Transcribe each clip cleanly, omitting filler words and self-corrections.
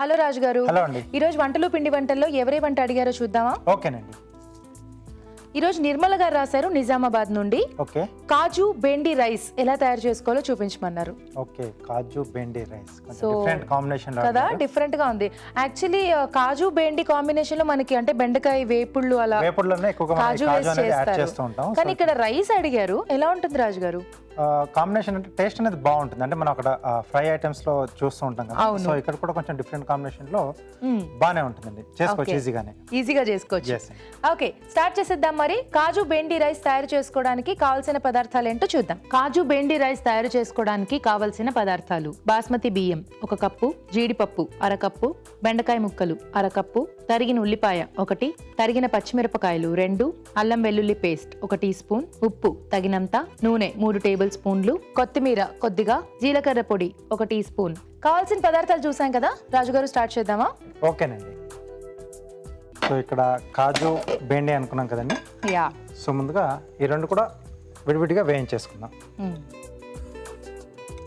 Hello రాజు గారు. Hello అండి. ఈ రోజు వంటలు పిండి వంటల్లో ఎవరి వంట అడిగారో చూద్దామా? ఓకేనండి. ఈ రోజు నిర్మల గారు రాశారు నిజామాబాద్ నుండి. ఓకే. కాజు బెండి రైస్ ఎలా తయారు చేసుకోవాలో చూపించమన్నారు. ఓకే, కాజు బెండి రైస్ డిఫరెంట్ కాంబినేషన్ కదా, డిఫరెంట్ గా ఉంది. యాక్చువల్లీ కాజు బెండి కాంబినేషన్ లో మనకి అంటే బెండకాయ వేపుళ్ళు అలా వేపుళ్ళలోనే ఎక్కువగా కాజు కాజు అనేది యాడ్ చేస్తారు. చేస్తూ ఉంటాం. కానీ ఇక్కడ రైస్ అడిగారు, ఎలా ఉంటుంది రాజు గారు? కాంబినేషన్ అంటే టేస్ట్ అనేది బాగుంటుంది. అంటే మనం అక్కడ ఫ్రై ఐటమ్స్ లో చూస్తూ ఉంటాం కదా, సో ఇక్కడ కూడా కొంచెం డిఫరెంట్ కాంబినేషన్ లో బానే ఉంటుందండి. చేసుకోవచ్చు ఈజీగా చేసుకోవచ్చు. ఓకే, స్టార్ట్ చేసేద్దాం మరి. కాజు బెండి రైస్ తయారు చేసుకోవడానికి కావాల్సిన పదార్థాలు ఏంటో చూద్దాం. కాజు బెండి రైస్ తయారు చేసుకోవడానికి కావాల్సిన పదార్థాలు: బాస్మతి బియ్యం 1 కప్పు, జీడిపప్పు 1/2 కప్పు, బెండకాయ ముక్కలు 1/2 కప్పు, తరిగిన ఉల్లిపాయ 1, తరిగిన పచ్చిమిరపకాయలు 2, అల్లం వెల్లుల్లి పేస్ట్ 1 టీ స్పూన్, ఉప్పు తగినంత, నూనె 3 టేబుల్ స్పూన్లు, కొత్తిమీర కొద్దిగా, జీలకర్ర పొడి 1 టీ స్పూన్. కావాల్సిన పదార్థాలు చూసాం కదా రాజుగారు, స్టార్ట్ చేద్దామా? ఓకేనండి. సో ఇక్కడ కాజు బెండి అనుకున్నాం కదండి. యా. సో ముందుగా ఈ రెండు కూడా విడివిడిగా వేయించేసుకుందాం.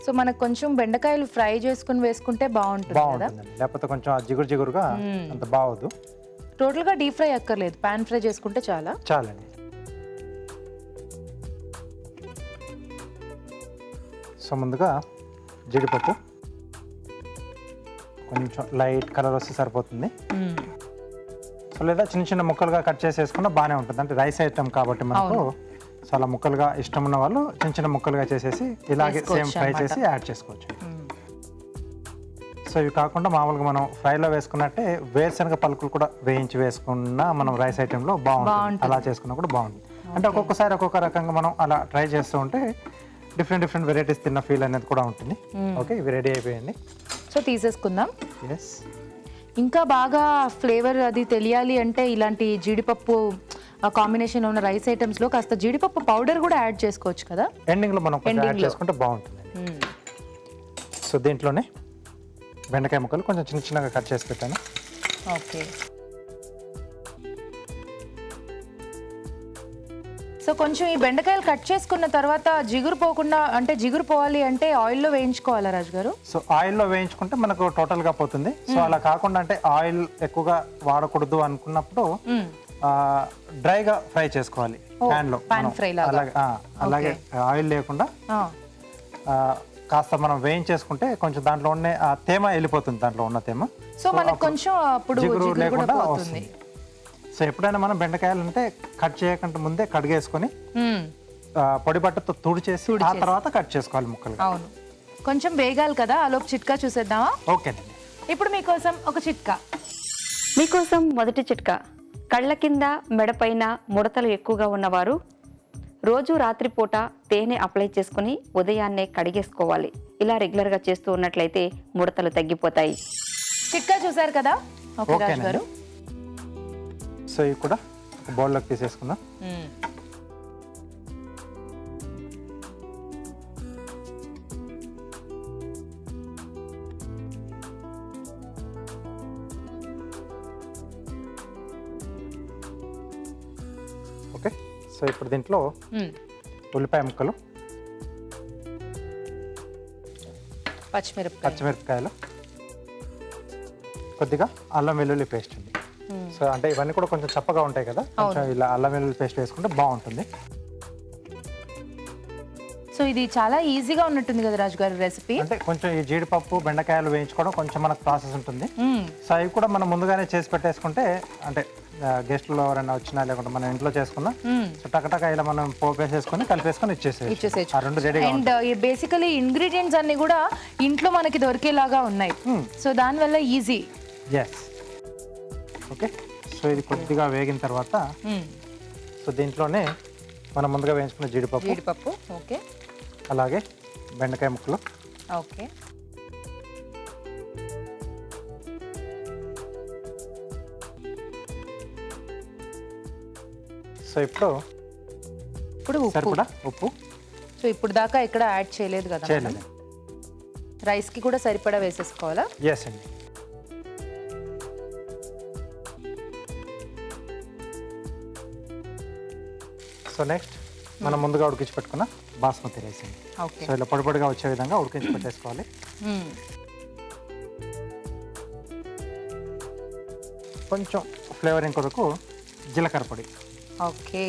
సో మనకు కొంచెం బెండకాయలు ఫ్రై చేసుకుని వేసుకుంటే బాగుంటుందండి. లేకపోతే కొంచెం జిగురుగా అంత బాగోదు. టోటల్ గా డీప్ ఫ్రై అక్కర్లేదు, పాన్ ఫ్రై చేసుకుంటే చాలండి. సో ముందుగా జీడిపప్పు కొంచెం లైట్ కలర్ వస్తే సరిపోతుంది. సో లేదా చిన్న చిన్న ముక్కలుగా కట్ చేసేసుకున్నా బాగానే ఉంటుంది. అంటే రైస్ ఐటమ్ కాబట్టి మనకు చాలా ముక్కలుగా ఇష్టం ఉన్న వాళ్ళు చిన్న చిన్న ముక్కలుగా చేసేసి ఇలాగే సేమ్ ఫ్రై చేసి యాడ్ చేసుకోవచ్చు. సో ఇవి కాకుండా మామూలుగా మనం ఫ్రైలో వేసుకున్నట్టే వేరుశనగ పలుకులు కూడా వేయించి వేసుకున్నా మనం రైస్ ఐటెంలో బాగుంటుంది. అలా చేసుకున్నా కూడా బాగుంటుంది. అంటే ఒక్కొక్కసారి ఒక్కొక్క రకంగా మనం అలా ట్రై చేస్తూ ఉంటే డిఫరెంట్ వెరైటీస్ తిన్న ఫీల్ అనేది కూడా ఉంటుంది. ఓకే, ఇవి రెడీ అయిపోయింది. సో తీసేసుకుందాం. ఎస్. ఇంకా బాగా ఫ్లేవర్ అది తెలియాలి అంటే ఇలాంటి జీడిపప్పు కాంబినేషన్ ఉన్న రైస్ ఐటమ్స్ లో కాస్త జీడిపప్పు పౌడర్ కూడా యాడ్ చేసుకోవచ్చు కదా, ఎండింగ్ లో మనం యాడ్ చేసుకుంటే బాగుంటుంది. సో దీంట్లోనే బెండకాయ ముక్కలు కొంచెం చిన్నగా కట్ చేసి పెట్టాను. ఓకే. సో కొంచెం ఈ బెండకాయలు కట్ చేసుకున్న తర్వాత జిగురు పోకుండా, అంటే జిగురు పోవాలి అంటే ఆయిల్లో వేయించుకోవాలా రాజు గారు? సో ఆయిల్లో వేయించుకుంటే మనకు టోటల్ గా పోతుంది. సో అలా కాకుండా అంటే ఆయిల్ ఎక్కువగా వాడకూడదు అనుకున్నప్పుడు డ్రైగా ఫ్రై చేసుకోవాలి ప్యాన్ లో. అలాగే ఆయిల్ లేకుండా కాస్త మనం వేయించేసుకుంటే కొంచెం దాంట్లో ఉన్న తేమ వెళ్ళిపోతుంది, దాంట్లో ఉన్న తేమ. సో మనకు కొంచెం అప్పుడు జిగురు లేకుండా వస్తుంది. సో ఎప్పుడైనా మనం బెండకాయలు అంటే కట్ చేయకుండా ముందే కడిగేసుకొని పొడి బట్టతో తుడిచేసి ఆ తర్వాత కట్ చేసుకోవాలి ముక్కలు. అవును, కొంచెం వేగాలి కదా, ఆలోపు చిట్కా చూసేద్దామా? ఓకేనండి. ఇప్పుడు మీకోసం ఒక చిట్కా. మీకోసం మొదటి చిట్కా: కళ్ళ కింద మెడపైన ముడతలు ఎక్కువగా ఉన్నవారు రోజు రాత్రిపూట తేనె అప్లై చేసుకుని ఉదయాన్నే కడిగేసుకోవాలి. ఇలా రెగ్యులర్గా చేస్తూ ఉన్నట్లయితే ముడతలు తగ్గిపోతాయి. చిట్కా చూసారు కదా. ఓకే రాజు గారు. సో ఇవి కూడా ఒక బౌల్లోకి తీసేసుకుందాం. ఓకే. సో ఇప్పుడు దీంట్లో ఉల్లిపాయ ముక్కలు, పచ్చిమిరపకాయలు, కొద్దిగా అల్లం వెల్లుల్లి పేస్ట్ అండి. సో అంటే ఇవన్నీ కూడా కొంచెం చప్పగా ఉంటాయి కదా, కొంచెం ఇలా అల్లం వెల్లుల్లి పేస్ట్ వేసుకుంటే బాగుంటుంది. సో ఇది చాలా ఈజీగా ఉన్నట్టుంది కదా రాజు గారు రెసిపీ. అంటే కొంచెం ఈ జీడిపప్పు బెండకాయలు వేయించుకోవడం కొంచెం మనకు ప్రాసెస్ ఉంటుంది. సో అవి కూడా మనం ముందుగానే చేసి పెట్టేసుకుంటే, అంటే గెస్ట్లు ఎవరైనా వచ్చినా లేకుంటే మనం ఇంట్లో చేసుకున్నా సో టకటక ఇలా మనం పోపు వేసేసుకొని కలిపేసుకొని ఇచ్చేసేయచ్చు. రెండు రెడీ. అండ్ బేసికలీ ఇంగ్రీడియంట్స్ అన్ని కూడా ఇంట్లో మనకి దొరికేలాగా ఉన్నాయి. సో దానివల్ల ఈజీ. ఎస్. ఓకే. సో ఇది కొద్దిగా వేగిన తర్వాత సో దీంట్లోనే మనం ముందుగా వేయించుకున్న జీడిపప్పు, ఓకే, అలాగే బెండకాయ ముక్కలు, ఓకే, సో ఇప్పుడు సరిపడా ఉప్పు. సో ఇప్పుడు దాకా ఎక్కడ యాడ్ చేయలేదు కదా, రైస్ కి కూడా సరిపడా వేసేసుకోవాలా? ఎస్ అండి. సో నెక్స్ట్ మనం ముందుగా ఉడికించి పెట్టుకున్న బాస్మతి రైస్ అండి. సో ఇలా పొడి పొడిగా వచ్చే విధంగా ఉడికించి పెట్టేసుకోవాలి. కొంచెం ఫ్లేవరింగ్ కొరకు జీలకర్ర పొడి. ఓకే,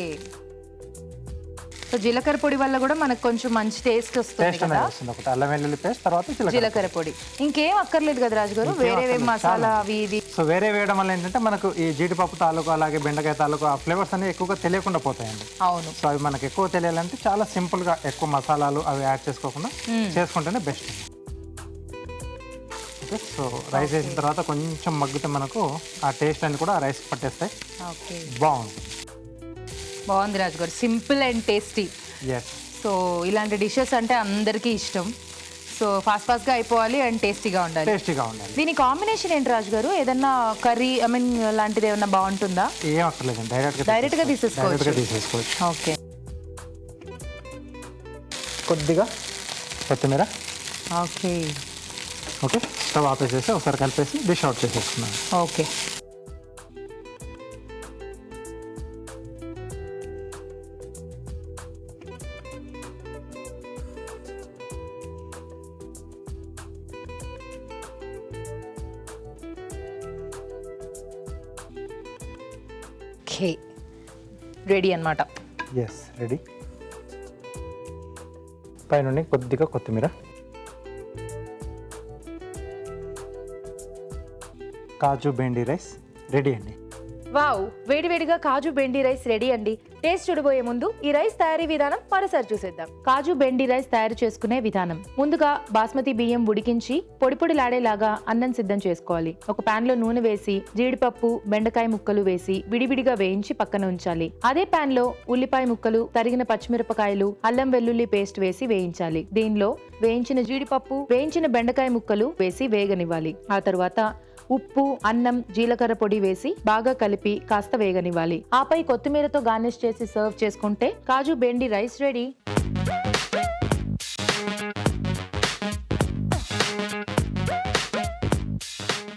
సో జీలకర్ర పొడి వల్ల కూడా మనకు కొంచెం మంచి టేస్ట్ వస్తుంది టేస్ట్ కదా. అనేది వస్తుంది. ఒకటి అల్లం వెల్లుల్లి పేస్ట్, తర్వాత జీలకర్ర పొడి, ఇంకేం అక్కర్లేదు కదా రాజు గారు, వేరే మసాలా అవి ఇవి. సో వేరే వేయడం వల్ల ఏంటంటే మనకు ఈ జీడిపప్పు తాలూకు అలాగే బెండకాయ తాలూకు ఆ ఫ్లేవర్స్ అనేవి ఎక్కువగా తెలియకుండా పోతాయండి. అవును. సో అవి మనకు ఎక్కువ తెలియాలంటే చాలా సింపుల్గా ఎక్కువ మసాలాలు అవి యాడ్ చేసుకోకుండా చేసుకుంటేనే బెస్ట్. ఓకే, సో రైస్ వేసిన తర్వాత కొంచెం మగ్గితే మనకు ఆ టేస్ట్ అనేది కూడా రైస్ పట్టేస్తాయి. ఓకే, బాగుంది రాజు గారు, simple and tasty. Yes. So ఇలాంటి డిషెస్ అంటే అందరికీ ఇష్టం. సో ఫాస్ట్గా అయిపోవాలి అండ్ టేస్టీగా ఉండాలి. దీని కాంబినేషన్ ఏంటి రాజు గారు? ఏదన్నా కర్రీ ఐ మీన్ లాంటిది ఏమన్నా బాగుంటుందా? ఏం అక్కర్లేదు, డైరెక్ట్గా తీసేసుకోవచ్చు. ఓకే, కొద్దిగా కొత్తిమీర. ఓకే ఓకే, స్టవ్ ఆపేసేసి ఒకసారి కలిపేసి డిష్ అవుట్ చేసేసుకున్నాను. ఓకే, ఓకే, రెడీ అన్నమాట. Yes, ready. పైనుండి కొద్దిగా కొత్తిమీర. కాజు బెండి రైస్ రెడీ అండి. వావ్, వేడివేడిగా కాజు బెండి రైస్ రెడీ అండి. టేస్ట్ చూడబోయే ముందు ఈ రైస్ తయారీ విధానం మరోసారి చూసేద్దాం. కాజు బెండి రైస్ తయారు చేసుకునే విధానం. ముందుగా బాస్మతి బియ్యం ఉడికించి పొడి పొడిలాడేలాగా అన్నం సిద్ధం చేసుకోవాలి. ఒక పాన్ లో నూనె వేసి జీడిపప్పు, బెండకాయ ముక్కలు వేసి విడివిడిగా వేయించి పక్కన ఉంచాలి. అదే పాన్ లో ఉల్లిపాయ ముక్కలు, తరిగిన పచ్చిమిరపకాయలు, అల్లం వెల్లుల్లి పేస్ట్ వేసి వేయించాలి. దీనిలో వేయించిన జీడిపప్పు, వేయించిన బెండకాయ ముక్కలు వేసి వేగనివ్వాలి. ఆ తరువాత ఉప్పు, అన్నం, జీలకర్ర పొడి వేసి బాగా కలిపి కాస్త వేగనివ్వాలి. ఆపై కొత్తిమీరతో గార్నిష్ చేసి సర్వ్ చేసుకుంటే కాజు బెండి రైస్ రెడీ.